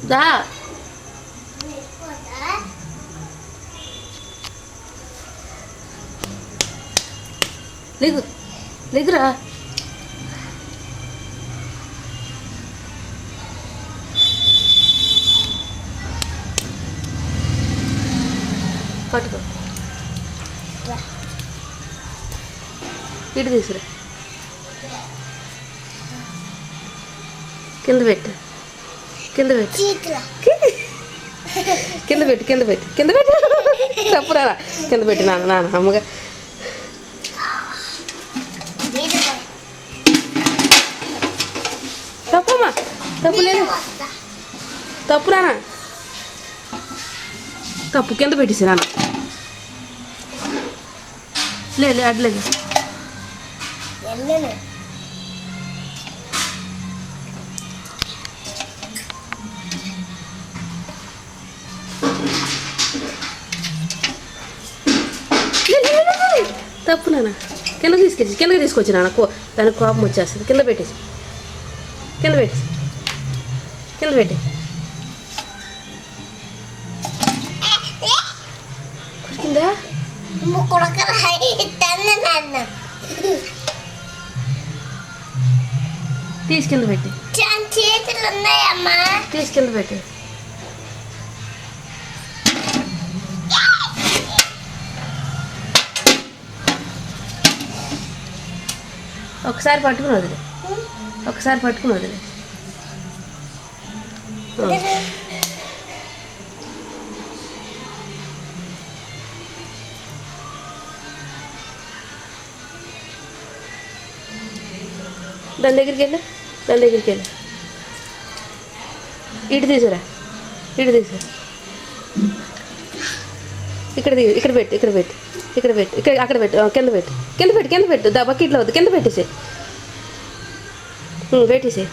దా లేగు లేగురా. పట్టుకో ఇటు తీసుకురా. కింద పెట్టు కింద పెట్టు కింద పెట్టు కింద పెట్టు కింద పెట్టు. తప్పురా కింద పెట్టు. నాన్న అమ్మగా తప్పమ్మా. తప్పు లేదు. తప్పు రానా. తప్పు కింద పెట్టేసి నాన్న. లేదు అడ్లేదు. తప్పు నాన్న. కిందకి తీసుకొచ్చి నాన్న. దానికి కోపం వచ్చేస్తుంది. కింద పెట్టేసి కింద పెట్టేసి కింద పెట్టి కింద తీసి కింద పెట్టి చేతులు ఉన్నాయమ్మా. తీసి కింద పెట్టి ఒకసారి పట్టుకుని వదిలే. ఒకసారి పట్టుకుని వదిలే. దాని దగ్గరికి వెళ్ళు. దాని దగ్గరికి వెళ్ళు. ఇటు తీసుకురా. ఇటు తీసుకురా. ఇక్కడ పెట్టు. ఇక్కడ పెట్టు. ఇక్కడ పెట్టు. ఇక్కడ అక్కడ పెట్టు. కింద పెట్టు. కింద పెట్టు. కింద పెట్టు. బకెట్లో వద్దు. కింద పెట్టేసి పెట్టేసి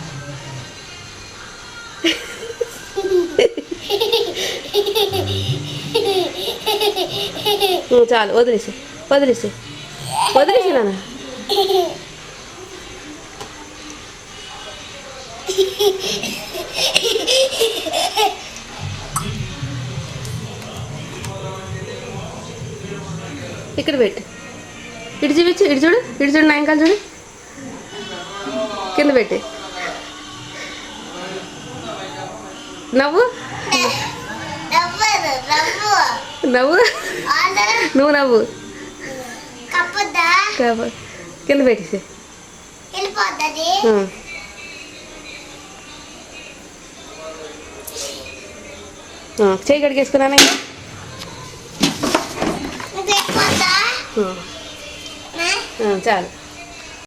చాలు. వదిలేసి వదిలేసి వదిలేసి నాన్న. ఇక్కడ పెట్టు. ఇటు చూపించు. ఇటు చూడు. ఇటు చూడు. నా ఇంకాలు చూడు. కింద పెట్టి నవ్వు. నవ్వు. నువ్వు నవ్వు. కింద పెట్టేసి చేయి కడిగేసుకున్నాను. చాలు.